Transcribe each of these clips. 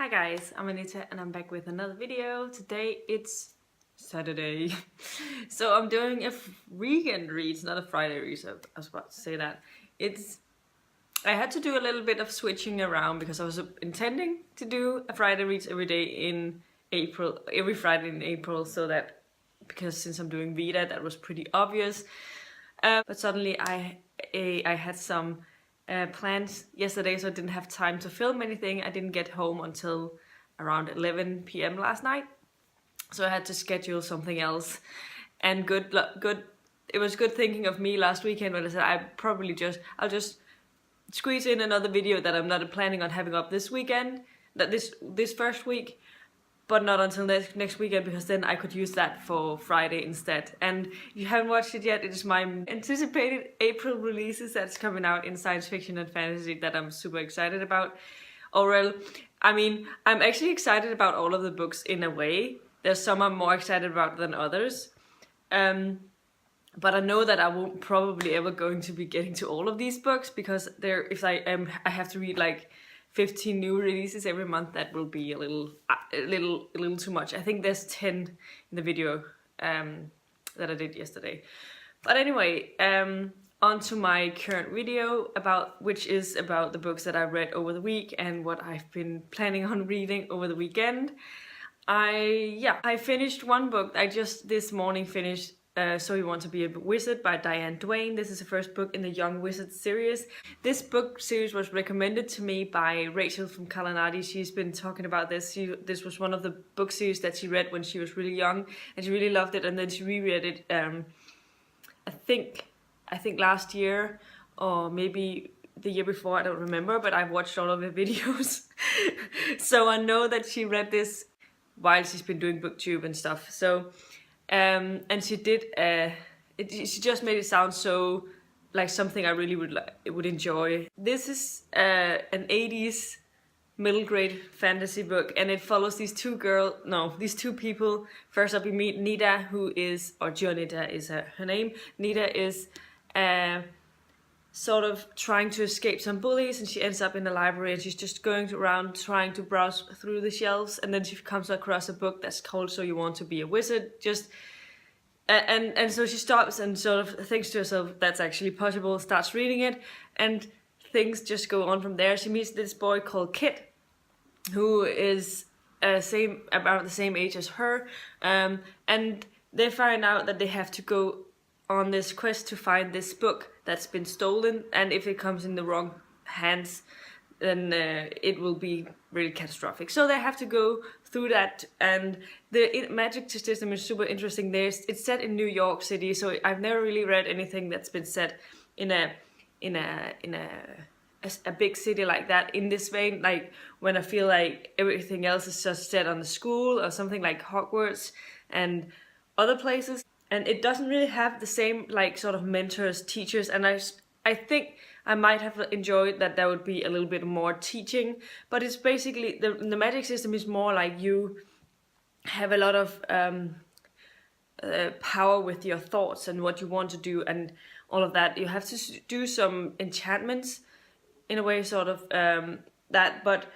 Hi guys, I'm Anita and I'm back with another video. Today it's Saturday. So I'm doing a weekend read, not a Friday read, so I was about to say that. I had to do a little bit of switching around because I was intending to do a Friday reads every day in April, every Friday in April, so that, because since I'm doing VEDA, that was pretty obvious. But suddenly I had some plans yesterday, so I didn't have time to film anything. I didn't get home until around 11 p.m. last night, so I had to schedule something else. And it was good thinking of me last weekend when I said I'll just squeeze in another video that I'm not planning on having up this weekend, this first week, but not until next weekend, because then I could use that for Friday instead. And if you haven't watched it yet, it is my anticipated April releases that's coming out in science fiction and fantasy that I'm super excited about. I mean, I'm actually excited about all of the books in a way. There's some I'm more excited about than others. But I know that I won't probably ever going to be getting to all of these books, because I have to read like 15 new releases every month. That will be a little too much. I think there's 10 in the video that I did yesterday. But anyway, on to my current video, which is about the books that I read over the week and what I've been planning on reading over the weekend. I finished one book. I just this morning finished So You Want to Be a Wizard by Diane Duane. This is the first book in the Young Wizard series. This book series was recommended to me by Rachel from Kalanadi. She's been talking about this. This was one of the book series that she read when she was really young, and she really loved it. And then she reread it, I think last year, or maybe the year before, I don't remember, but I've watched all of her videos. So I know that she read this while she's been doing booktube and stuff. So and she did she just made it sound so like something I really would enjoy. This is an 80s middle grade fantasy book, and it follows these two people. First up we meet Nita, who is, or Jonita is her name. Nita is sort of trying to escape some bullies, and she ends up in the library, and she's just going around trying to browse through the shelves, and then she comes across a book that's called So You Want to Be a Wizard. And so she stops and sort of thinks to herself, that's actually possible, starts reading it, and things just go on from there. She meets this boy called Kit, who is about the same age as her, and they find out that they have to go on this quest to find this book that's been stolen, and if it comes in the wrong hands, then it will be really catastrophic. So they have to go through that, and the magic system is super interesting. It's set in New York City, so I've never really read anything that's been set in a big city like that, in this vein, like when I feel like everything else is just set on the school or something like Hogwarts and other places. And it doesn't really have the same like sort of mentors, teachers, and I think I might have enjoyed that there would be a little bit more teaching, but it's basically the magic system is more like you have a lot of power with your thoughts and what you want to do and all of that. You have to do some enchantments in a way, sort of that, but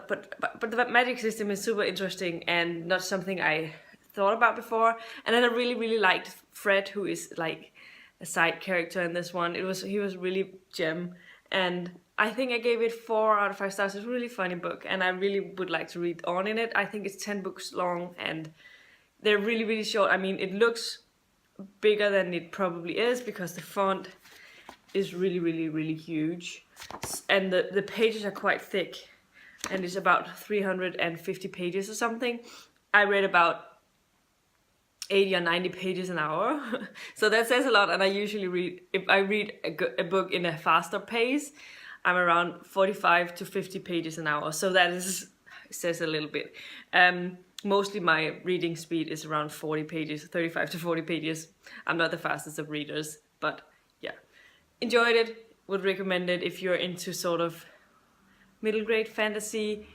the magic system is super interesting and not something I thought about before. And then I really liked Fred, who is like a side character in this one. He was really gem, and I think I gave it 4 out of 5 stars. It's a really funny book, and I really would like to read on in it. I think it's 10 books long, and they're really short. I mean, it looks bigger than it probably is because the font is really huge, and the pages are quite thick, and it's about 350 pages or something. I read about 80 or 90 pages an hour, so that says a lot. And I usually read, if I read a book in a faster pace, I'm around 45 to 50 pages an hour, so that says a little bit. Mostly my reading speed is around 40 pages, 35 to 40 pages. I'm not the fastest of readers, but yeah, enjoyed it, would recommend it if you're into sort of middle grade fantasy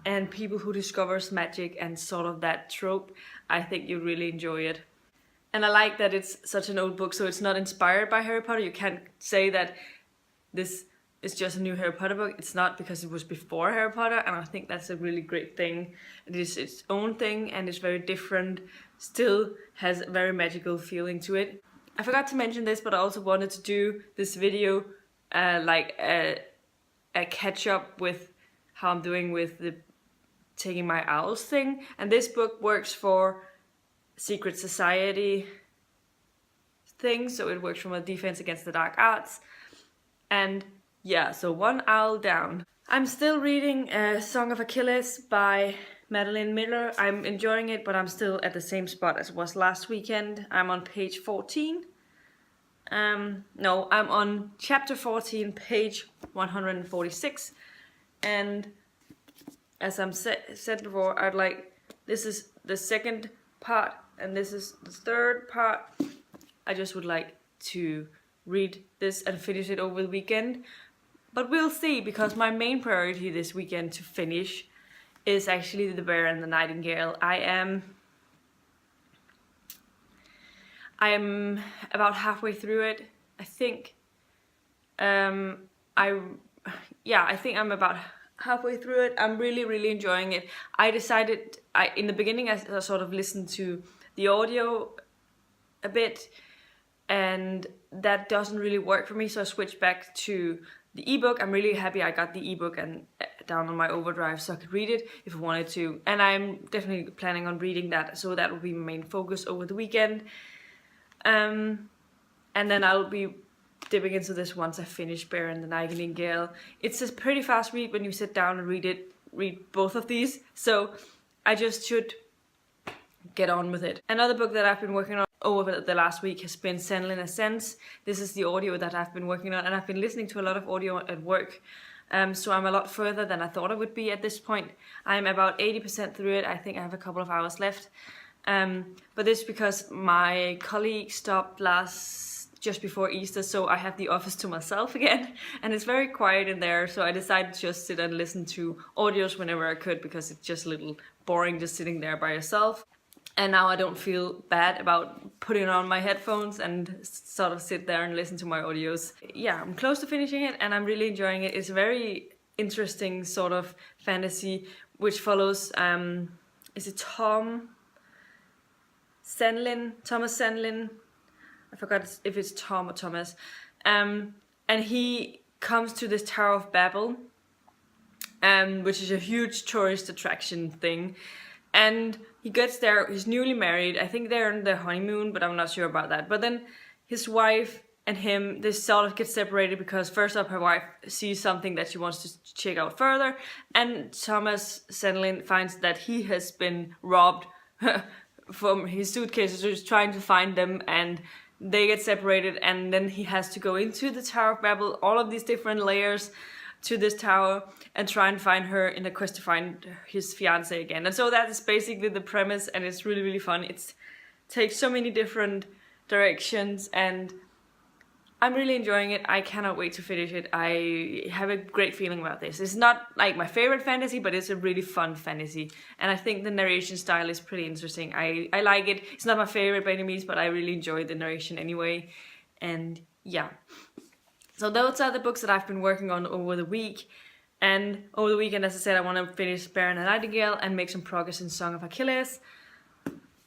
and people who discovers magic and sort of that trope. I think you'll really enjoy it. And I like that it's such an old book, so it's not inspired by Harry Potter. You can't say that this it's just a new Harry Potter book. It's not because it was before Harry Potter, and I think that's a really great thing. It is its own thing and it's very different, still has a very magical feeling to it. I forgot to mention this, but I also wanted to do this video like a catch up with how I'm doing with the taking my owls thing. And this book works for secret society things, so it works from a defense against the dark arts. And yeah, so one owl down. I'm still reading Song of Achilles by Madeline Miller. I'm enjoying it, but I'm still at the same spot as was last weekend. I'm on page 14. No, I'm on chapter 14, page 146. And as I'm said before, I'd like, this is the second part and this is the third part. I just would like to read this and finish it over the weekend. But we'll see, because my main priority this weekend to finish is actually The Bear and the Nightingale. I am about halfway through it, I think. I think I'm about halfway through it. I'm really enjoying it. I decided, in the beginning I sort of listened to the audio a bit, and that doesn't really work for me, so I switched back to the ebook. I'm really happy I got the ebook and down on my overdrive so I could read it if I wanted to, and I'm definitely planning on reading that, so that will be my main focus over the weekend. And then I'll be dipping into this once I finish Bear and the Nightingale. It's a pretty fast read when you sit down and read both of these, so I just should get on with it. Another book that I've been working on over the last week has been Senlin Ascends. This is the audio that I've been working on, and I've been listening to a lot of audio at work, so I'm a lot further than I thought I would be at this point. I'm about 80% through it. I think I have a couple of hours left, but this is because my colleague stopped just before Easter, so I have the office to myself again, and it's very quiet in there, so I decided to just sit and listen to audios whenever I could, because it's just a little boring just sitting there by yourself. And now I don't feel bad about putting on my headphones and sort of sit there and listen to my audios. Yeah, I'm close to finishing it and I'm really enjoying it. It's a very interesting sort of fantasy which follows, is it Thomas Senlin? I forgot if it's Tom or Thomas. And he comes to this Tower of Babel, which is a huge tourist attraction thing. And he gets there, he's newly married, I think they're on their honeymoon, but I'm not sure about that. But then his wife and him, they sort of get separated because first up her wife sees something that she wants to check out further, and Thomas Senlin finds that he has been robbed from his suitcases, so he's trying to find them, and they get separated, and then he has to go into the Tower of Babel, all of these different layers to this tower, and try and find her in a quest to find his fiance again. And so that is basically the premise, and it's really fun. It takes so many different directions and I'm really enjoying it. I cannot wait to finish it. I have a great feeling about this. It's not like my favorite fantasy, but it's a really fun fantasy, and I think the narration style is pretty interesting. I like it. It's not my favorite by any means, but I really enjoy the narration anyway. And yeah, so those are the books that I've been working on over the week. And over the weekend, as I said, I want to finish Bear and the Nightingale and make some progress in Song of Achilles.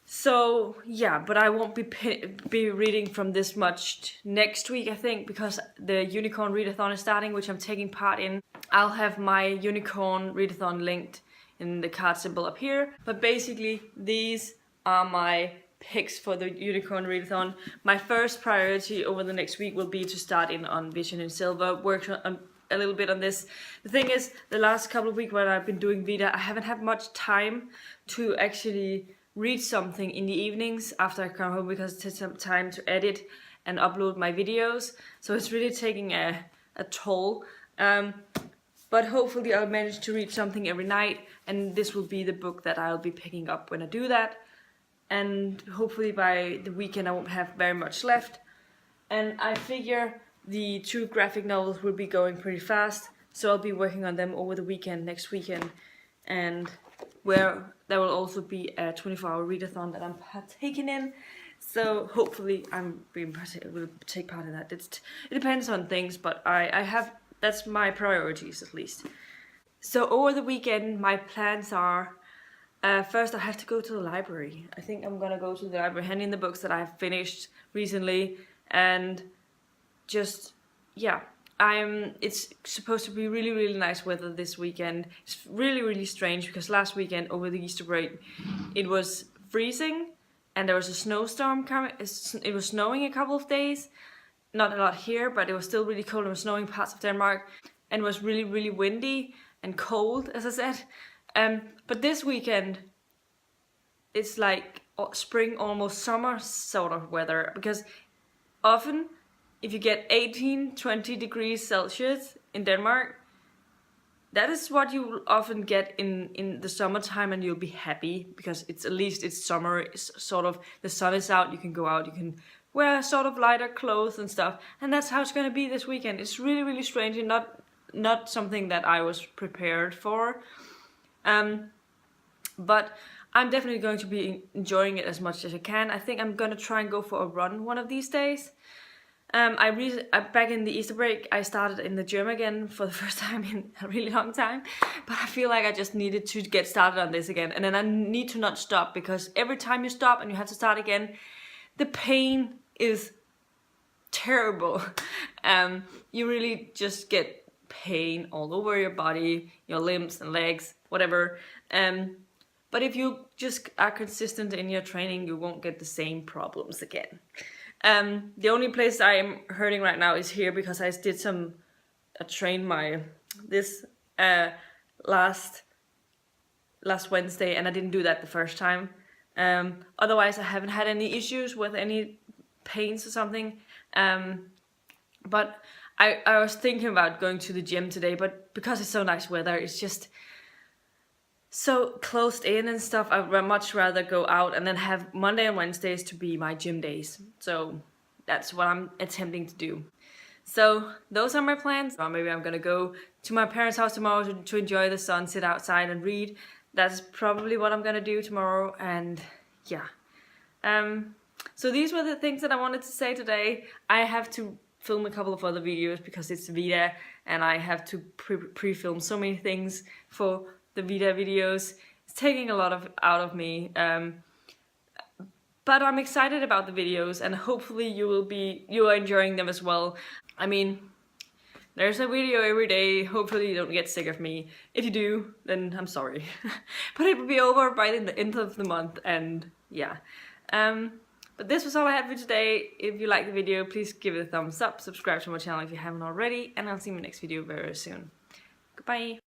So yeah, but I won't be reading from this much next week, I think, because the Unicorn Readathon is starting, which I'm taking part in. I'll have my Unicorn Readathon linked in the card symbol up here. But basically, these are my picks for the Unicorn Readathon. My first priority over the next week will be to start in on Vision in Silver, work on a little bit on this. The thing is, the last couple of weeks when I've been doing VEDA, I haven't had much time to actually read something in the evenings after I come home, because it takes some time to edit and upload my videos, so it's really taking a toll. But hopefully I'll manage to read something every night, and this will be the book that I'll be picking up when I do that. And hopefully by the weekend I won't have very much left. And I figure the 2 graphic novels will be going pretty fast, so I'll be working on them over the weekend, next weekend, and where there will also be a 24-hour readathon that I'm partaking in. So hopefully will take part in that. It depends on things, but I have That's my priorities at least. So over the weekend, my plans are, first I have to go to the library. I think I'm gonna go to the library, hand in the books that I've finished recently, and just, yeah. It's supposed to be really, really nice weather this weekend. It's really, really strange because last weekend over the Easter break, it was freezing and there was a snowstorm coming. It was snowing a couple of days. Not a lot here, but it was still really cold. It was snowing parts of Denmark and it was really, really windy and cold, as I said. But this weekend, it's like spring, almost summer sort of weather, because often if you get 18-20 degrees Celsius in Denmark, that is what you often get in the summertime, and you'll be happy because it's at least it's summer. It's sort of the sun is out. You can go out. You can wear sort of lighter clothes and stuff, and that's how it's gonna be this weekend. It's really, really strange and not something that I was prepared for. But I'm definitely going to be enjoying it as much as I can. I think I'm gonna try and go for a run one of these days. Back in the Easter break, I started in the gym again for the first time in a really long time. But I feel like I just needed to get started on this again. And then I need to not stop, because every time you stop and you have to start again, the pain is terrible. You really just get pain all over your body, your limbs and legs, whatever. But if you just are consistent in your training, you won't get the same problems again. The only place I am hurting right now is here, because I did trained this last Wednesday, and I didn't do that the first time. Otherwise I haven't had any issues with any pains or something. But I was thinking about going to the gym today, but because it's so nice weather, it's just so closed in and stuff, I'd much rather go out and then have Monday and Wednesdays to be my gym days. So that's what I'm attempting to do. So those are my plans. Or maybe I'm gonna go to my parents' house tomorrow to enjoy the sun, sit outside and read. That's probably what I'm gonna do tomorrow, and yeah. So these were the things that I wanted to say today. I have to film a couple of other videos because it's VEDA, and I have to pre-film so many things for the VEDA videos. It's taking a lot out of me, but I'm excited about the videos, and hopefully you are enjoying them as well. I mean, there's a video every day. Hopefully you don't get sick of me. If you do, then I'm sorry. But it will be over by the end of the month, and yeah. But this was all I had for today. If you like the video, please give it a thumbs up, subscribe to my channel if you haven't already, and I'll see you in my next video very soon. Goodbye!